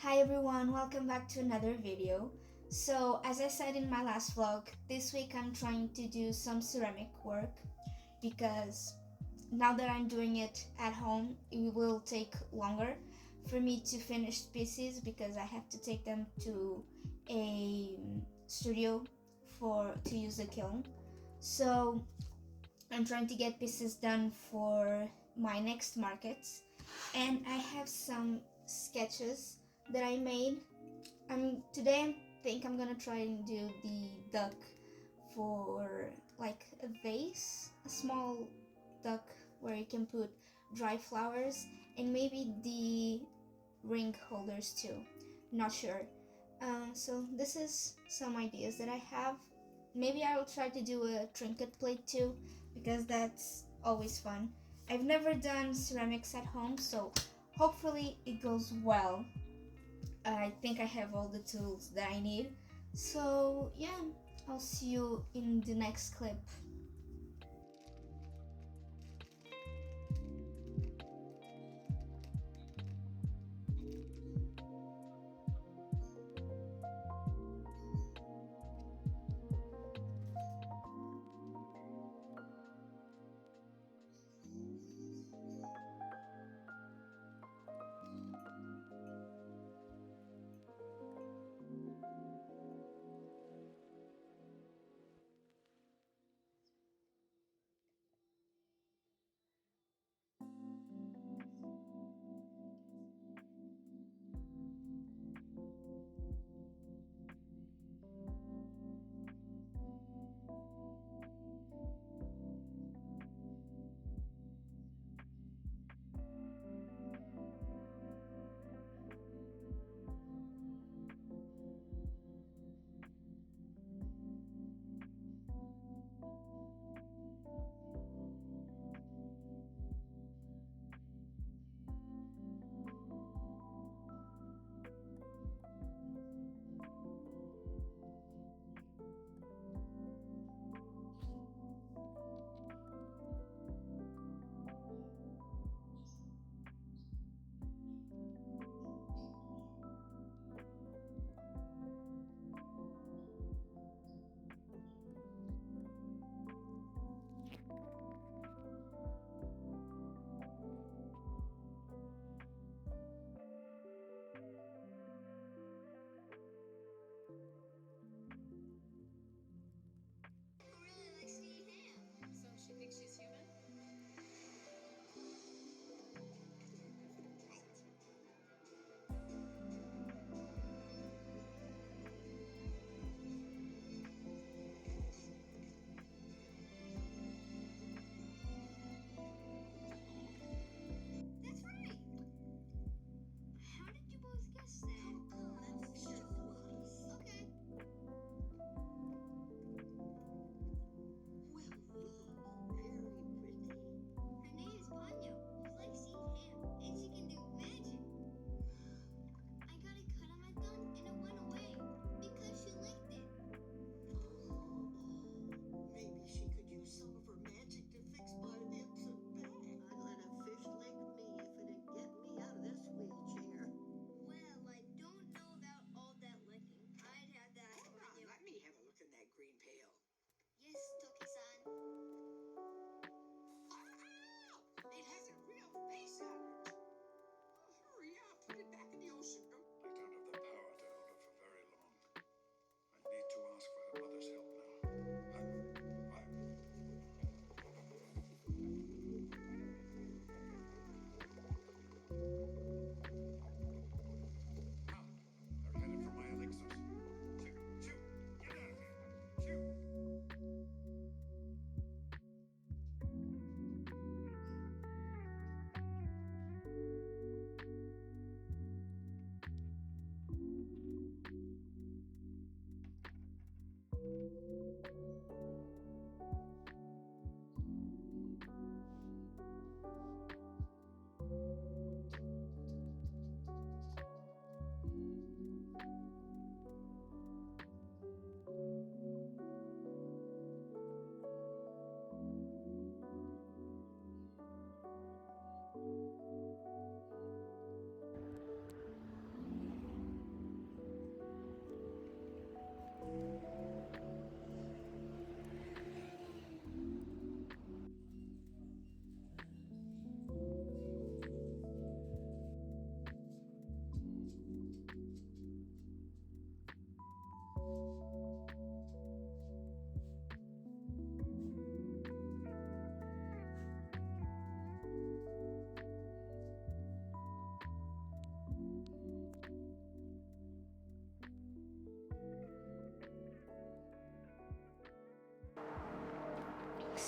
Hi everyone, welcome back to another video. So as I said in my last vlog, this week I'm trying to do some ceramic work because now that I'm doing it at home, it will take longer for me to finish pieces because I have to take them to a studio to use the kiln. So I'm trying to get pieces done for my next markets, and I have some sketches that I made. Today I think I'm gonna try and do the duck for like a vase, a small duck where you can put dry flowers, and maybe the ring holders too. Not sure. So this is some ideas that I have. Maybe I will try to do a trinket plate too because that's always fun. I've never done ceramics at home, so hopefully it goes well. I think I have all the tools that I need. So yeah, I'll see you in the next clip.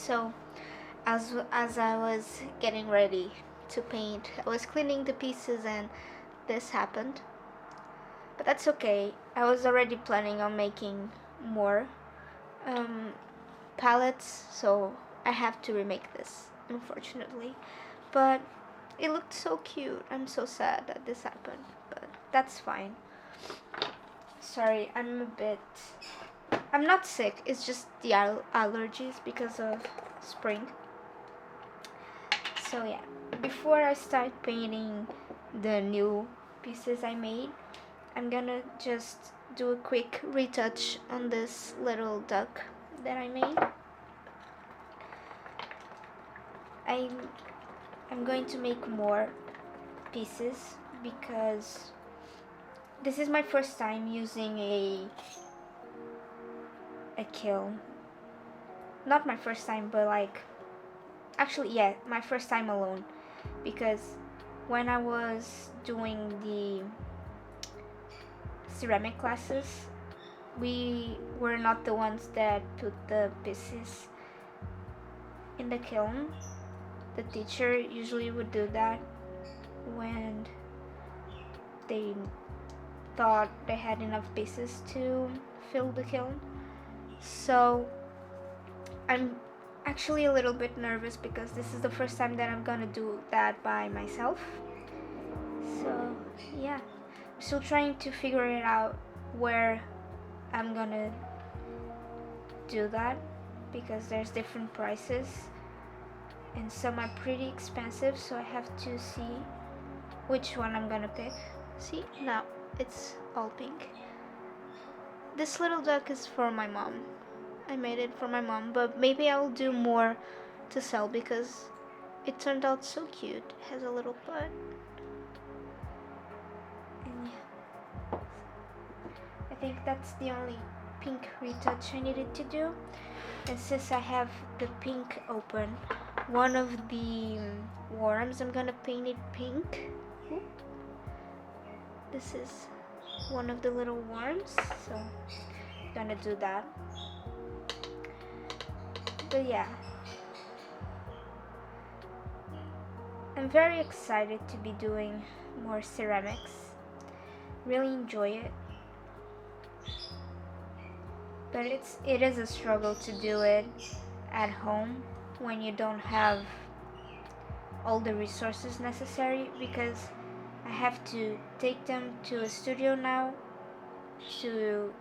So as I was getting ready to paint, I was cleaning the pieces and this happened. But that's okay. I was already planning on making more um, palettes, so I have to remake this, unfortunately. But it looked so cute. I'm so sad that this happened, but that's fine. Sorry, I'm not sick, it's just the allergies because of spring. So yeah, before I start painting the new pieces I made, I'm gonna just do a quick retouch on this little duck that I made. I'm going to make more pieces because this is my first time using a kiln. Not my first time, but actually yeah, my first time alone, because when I was doing the ceramic classes, we were not the ones that put the pieces in the kiln. The teacher usually would do that when they thought they had enough pieces to fill the kiln. So I'm actually a little bit nervous because this is the first time that I'm gonna do that by myself. So yeah, I'm still trying to figure it out where I'm gonna do that, because there's different prices and some are pretty expensive, so I have to see which one I'm gonna pick. See, now it's all pink. This little duck is for my mom. I made it for my mom, but maybe I'll do more to sell because it turned out so cute. It has a little butt. And yeah, I think that's the only pink retouch I needed to do. And since I have the pink open, one of the worms, I'm gonna paint it pink. Ooh. This is one of the little worms, so I'm gonna do that. But yeah, I'm very excited to be doing more ceramics. Really enjoy it. But it is a struggle to do it at home when you don't have all the resources necessary, because I have to take them to a studio now to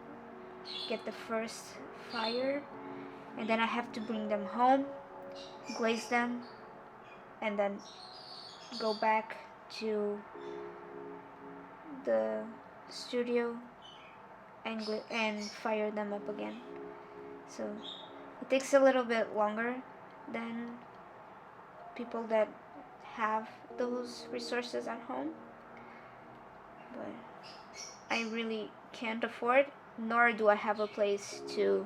get the first fire, and then I have to bring them home, glaze them, and then go back to the studio and fire them up again. So it takes a little bit longer than people that have those resources at home, but I really can't afford, nor do I have a place to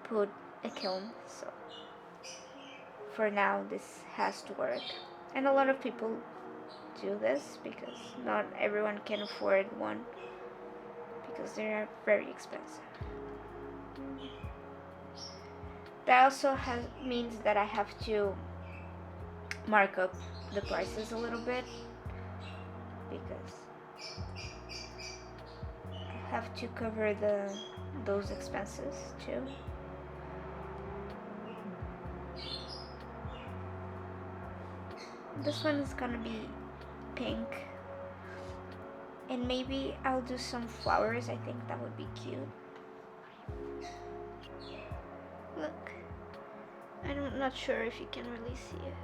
put a kiln, so for now this has to work. And a lot of people do this because not everyone can afford one because they are very expensive. That also means that I have to mark up the prices a little bit, because I have to cover those expenses too. This one is gonna be pink, and maybe I'll do some flowers. I think that would be cute. Look, I'm not sure if you can really see it.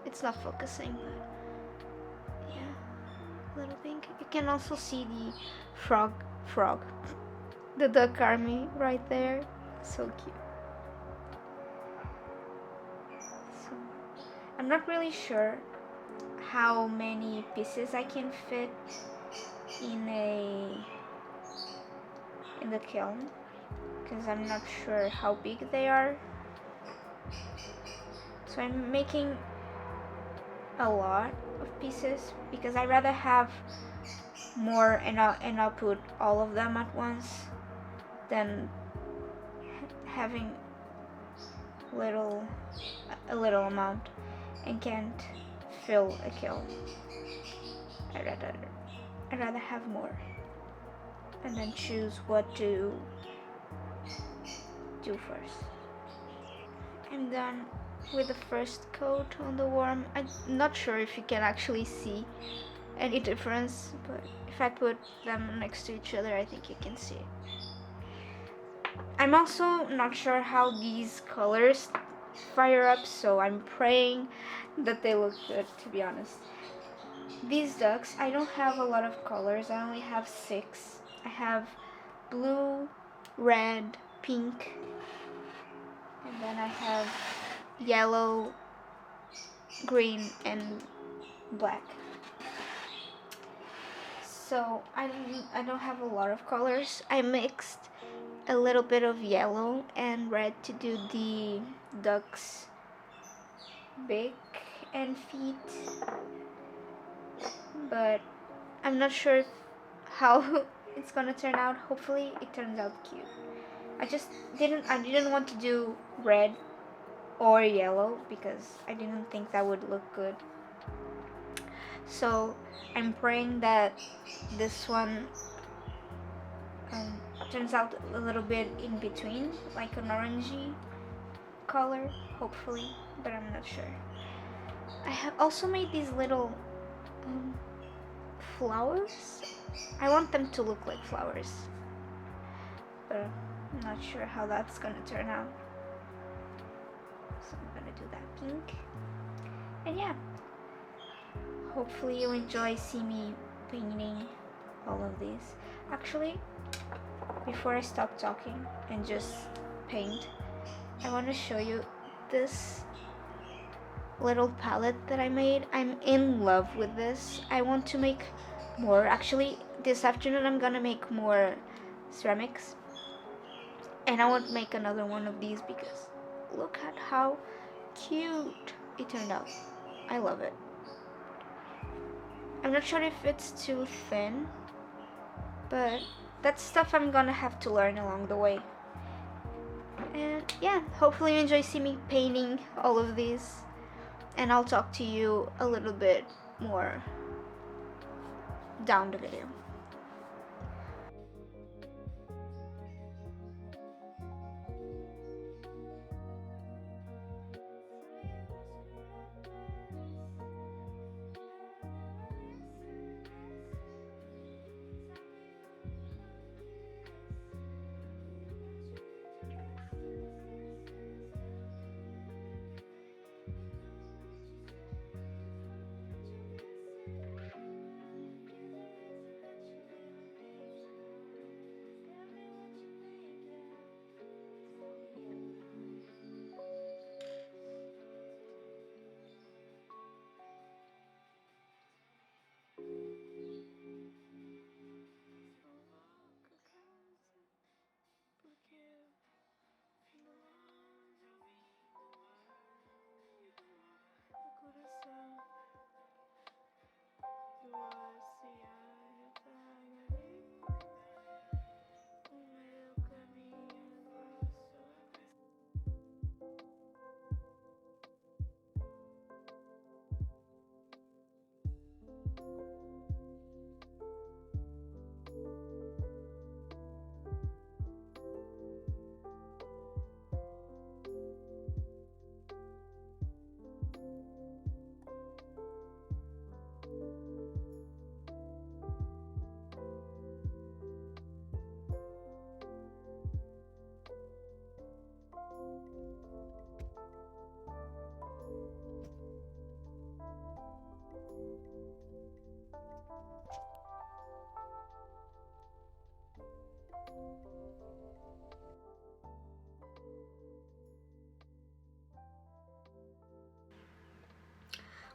It's not focusing, but yeah, little pink. You can also see the frog, the duck army right there. So cute. So I'm not really sure how many pieces I can fit in the kiln, because I'm not sure how big they are. So I'm making a lot of pieces because I rather have more and I'll put all of them at once than having little a little amount and can't fill a kiln. I'd rather I'd rather have more and then choose what to do first. I'm done with the first coat on the worm. I'm not sure if you can actually see any difference, but if I put them next to each other, I think you can see. I'm also not sure how these colors fire up, so I'm praying that they look good, to be honest. These ducks, I don't have a lot of colors. I only have 6. I have blue, red, pink, and then I have yellow, green, and black. So I don't have a lot of colors. I mixed a little bit of yellow and red to do the duck's beak and feet, but I'm not sure how it's gonna turn out. Hopefully it turns out cute. I didn't want to do red or yellow because I didn't think that would look good. So I'm praying that this one um, turns out a little bit in between, like an orangey color, hopefully, but I'm not sure. I have also made these little um, flowers. I want them to look like flowers, but I'm not sure how that's gonna turn out. So I'm gonna do that pink. And yeah, hopefully you enjoy see me painting all of these. Actually, before I stop talking and just paint, I want to show you this little palette that I made. I'm in love with this. I want to make more. Actually, this afternoon I'm gonna make more ceramics, and I want to make another one of these because look at how cute it turned out. I love it. I'm not sure if it's too thin, but that's stuff I'm gonna have to learn along the way. And yeah, hopefully you enjoy seeing me painting all of these, and I'll talk to you a little bit more down the video.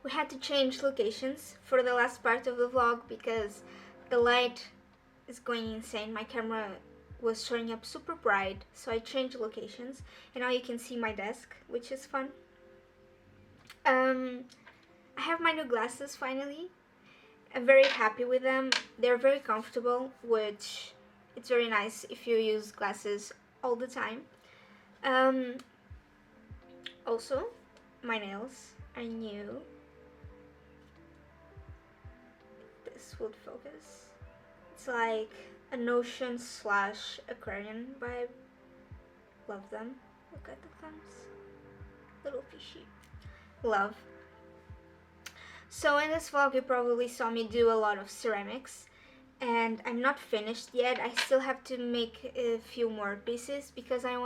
We had to change locations for the last part of the vlog because the light is going insane. My camera was showing up super bright, so I changed locations, and now you can see my desk, which is fun. I have my new glasses finally. I'm very happy with them. They're very comfortable, which it's very nice if you use glasses all the time. Um, Also, my nails are new. This would focus. It's like an ocean slash aquarium vibe. Love them. Look at the thumbs. Little fishy. Love. So in this vlog you probably saw me do a lot of ceramics, and I'm not finished yet. I still have to make a few more pieces because I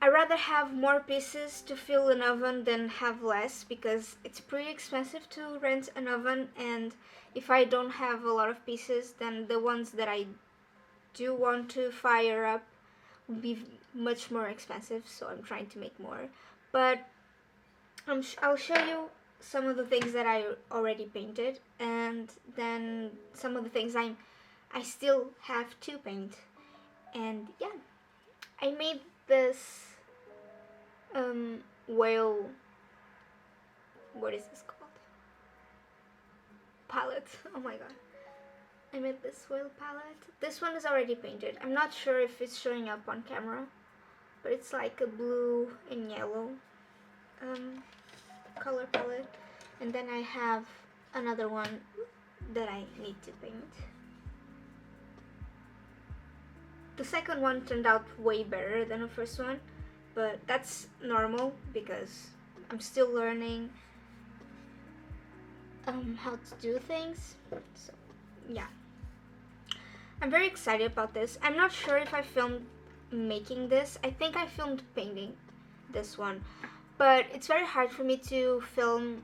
rather have more pieces to fill an oven than have less, because it's pretty expensive to rent an oven, and if I don't have a lot of pieces, then the ones that I do want to fire up would be much more expensive, so I'm trying to make more. But I'll show you some of the things that I already painted, and then some of the things I still have to paint. And yeah, I made this whale, what is this called? Palette. Oh my god. I made this whale palette. This one is already painted. I'm not sure if it's showing up on camera, but it's like a blue and yellow color palette. And then I have another one that I need to paint. The second one turned out way better than the first one, but that's normal because I'm still learning how to do things. So yeah, I'm very excited about this. I'm not sure if I filmed making this. I think I filmed painting this one, but it's very hard for me to film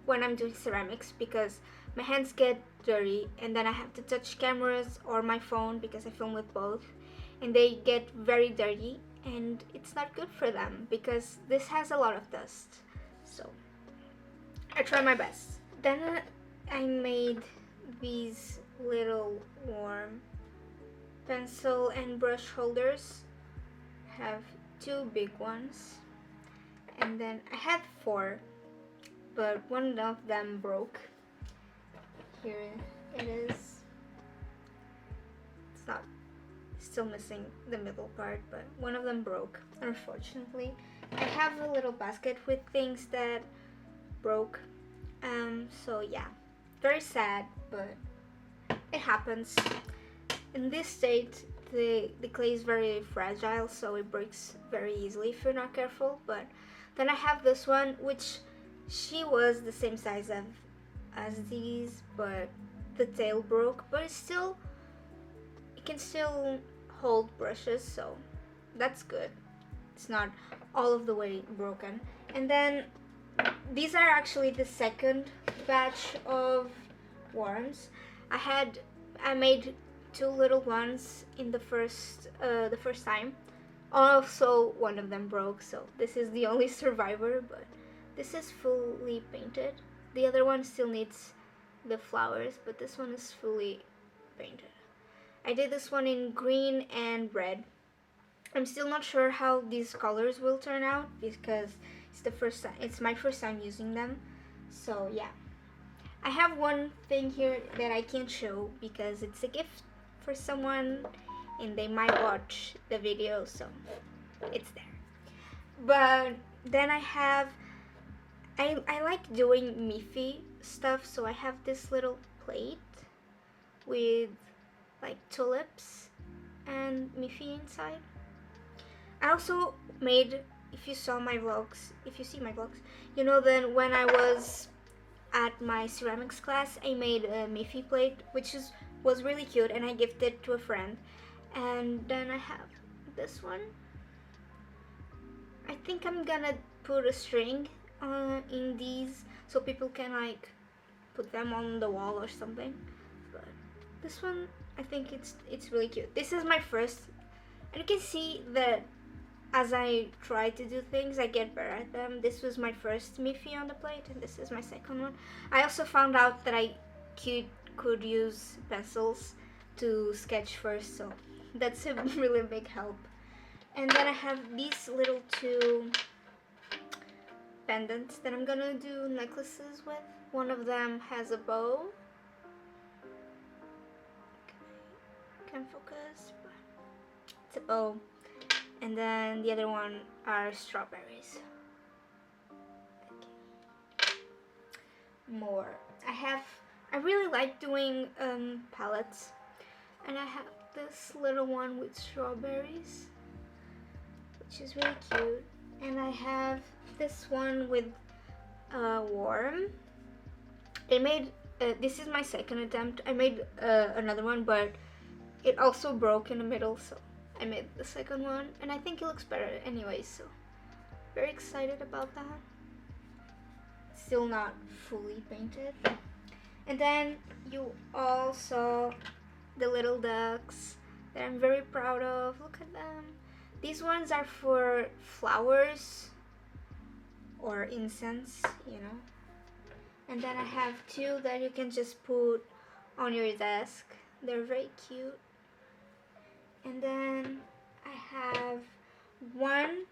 when I'm doing ceramics because my hands get dirty, and then I have to touch cameras or my phone because I film with both, and they get very dirty, and it's not good for them because this has a lot of dust. So I try my best. Then I made these little warm pencil and brush holders. I have two big ones, and then I had four, but one of them broke. Here it is. It's not, still missing the middle part, but one of them broke, unfortunately. I have a little basket with things that broke, so yeah, very sad, but it happens. In this state, the clay is very fragile, so it breaks very easily if you're not careful. But then I have this one, which she was the same size as these, but the tail broke, but it can still hold brushes, so that's good. It's not all of the way broken. And then these are actually the second batch of worms. I made two little ones in the first time. Also, one of them broke, so this is the only survivor, but this is fully painted. The other one still needs the flowers, but this one is fully painted. I did this one in green and red. I'm still not sure how these colors will turn out because it's my first time using them. So yeah. I have one thing here that I can't show because it's a gift for someone and they might watch the video, so it's there. But then I like doing Miffy stuff, so I have this little plate with like tulips and Miffy inside. I also made, if you see my vlogs, you know that when I was at my ceramics class, I made a Miffy plate, which was really cute, and I gifted it to a friend. And then I have this one. I think I'm gonna put a string in these so people can like put them on the wall or something. But this one, I think it's really cute. This is my first, and you can see that as I try to do things, I get better at them. This was my first Miffy on the plate, and this is my second one. I also found out that I could use pencils to sketch first, so that's a really big help. And then I have these little two pendants that I'm gonna do necklaces with. One of them has a bow. Can't focus, but it's a bow. and then the other one are strawberries. Okay. More. I really like doing palettes, and I have this little one with strawberries, which is really cute, and I have this one with a worm. This is my second attempt. I made another one, but it also broke in the middle, so I made the second one, and I think it looks better anyway, so very excited about that. Still not fully painted. And then you all saw the little ducks that I'm very proud of. Look at them. These ones are for flowers or incense, you know. And then I have two that you can just put on your desk. They're very cute. And then I have one.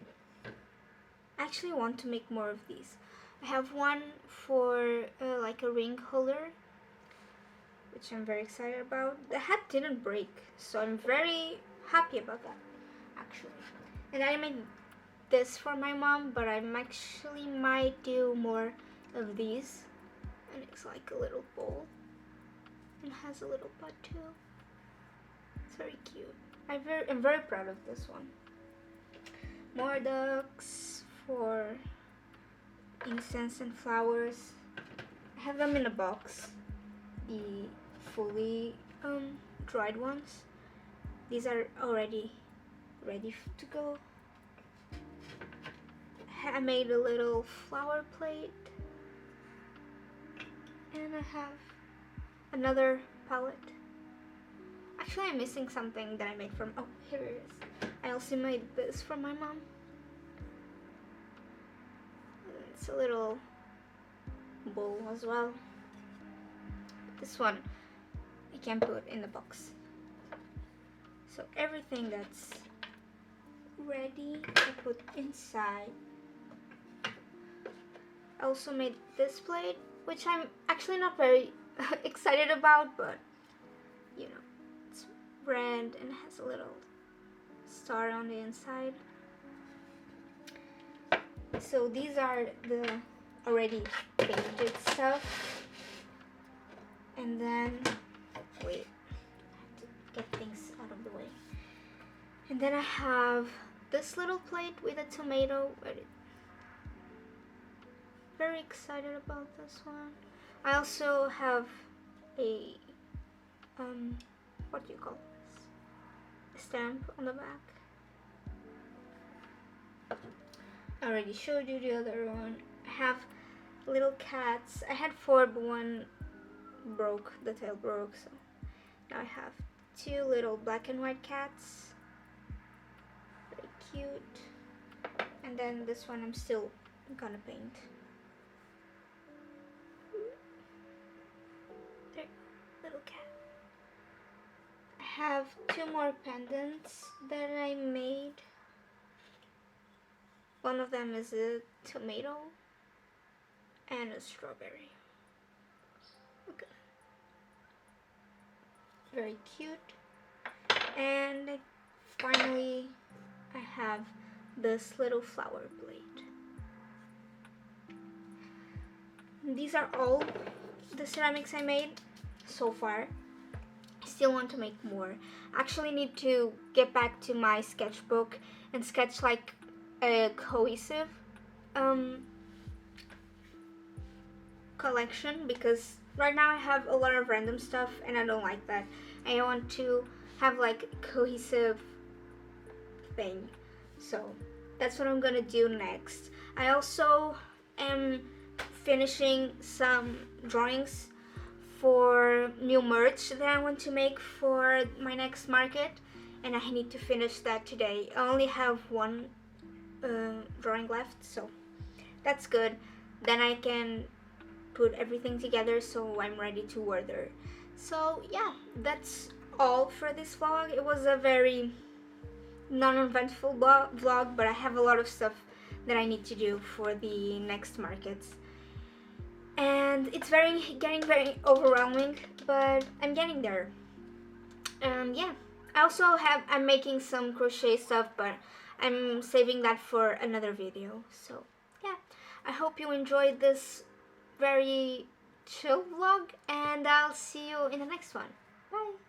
I actually want to make more of these. I have one for like a ring holder, which I'm very excited about. The hat didn't break, so I'm very happy about that, actually. And I made this for my mom, but I actually might do more of these. And it's like a little bowl and has a little butt too. It's very cute. I'm very proud of this one. More ducks for incense and flowers. I have them in a box, the fully dried ones. These are already ready to go. I made a little flower plate, and I have another palette. Actually, I'm missing something that I made from, oh, here it is. I also made this for my mom. It's a little bowl as well. This one I can put in the box. So everything that's ready to put inside. I also made this plate, which I'm actually not very excited about, but you know, it's red and has a little star on the inside. So these are the already painted stuff. And then, wait, I have to get things out of the way. And then I have this little plate with a tomato. Very excited about this one. I also have a, what do you call this? A stamp on the back. I already showed you the other one. I have little cats. I had 4, but one broke, the tail broke, so now I have 2 little black and white cats. Very cute. And then this one I'm still gonna paint. There, little cat. I have 2 more pendants that I made. One of them is a tomato and a strawberry. Okay. Very cute. And finally, I have this little flower plate. These are all the ceramics I made so far. I still want to make more. I actually need to get back to my sketchbook and sketch like a cohesive collection, because right now I have a lot of random stuff and I don't like that. I want to have like a cohesive thing, so that's what I'm gonna do next. I also am finishing some drawings for new merch that I want to make for my next market, and I need to finish that today. I only have one drawing left, so that's good. Then I can put everything together so I'm ready to order. So yeah, that's all for this vlog. It was a very non-eventful vlog, but I have a lot of stuff that I need to do for the next markets, and it's getting very overwhelming, but I'm getting there. Yeah, I'm making some crochet stuff, but I'm saving that for another video. So yeah, I hope you enjoyed this very chill vlog, and I'll see you in the next one. Bye!